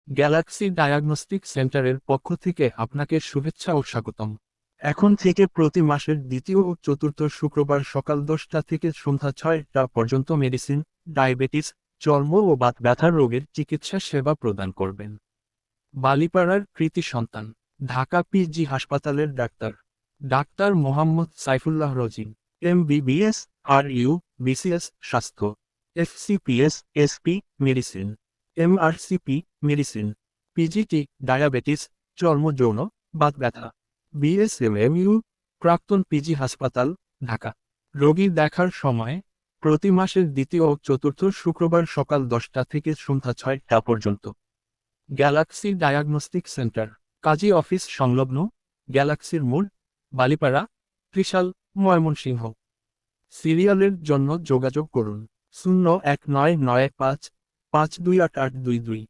Galaxy diagnostic সেন্টারের পক্ষ থেকে আপনাকে শুভেচ্ছা ও স্বাগতম। এখন থেকে প্রতি মাসের দ্বিতীয় ও চতুর্থ শুক্রবার সকাল 10টা থেকে সন্ধ্যা 6টা পর্যন্ত মেডিসিন, ডায়াবেটিস, চর্ম ও বাত ব্যথার রোগের চিকিৎসা সেবা প্রদান করবেন। বালিপাড়ার কৃতি সন্তান, ঢাকা পিজি হাসপাতালের doctor doctor Mohammad Saifullah Rozin, MBBS, RU, BCS স্বাস্থ্য, FCPS, SP medicine, MRCP medicine, PGT diabetes, চর্ম যৌন, বাত ব্যথা, BSMMU প্রাক্তন পিজি হাসপাতাল, ঢাকা। রোগী দেখার সময় প্রতি মাসের দ্বিতীয় ও চতুর্থ শুক্রবার সকাল 10টা থেকে সন্ধ্যা 6টা পর্যন্ত। গ্যালাক্সি ডায়াগনস্টিক সেন্টার, কাজী অফিস সংলগ্ন, গ্যালাক্সির মোড়, বালিপাড়া, ত্রিশাল, ময়মনসিংহ। সিরিয়ালের জন্য যোগাযোগ করুন 01995 528822।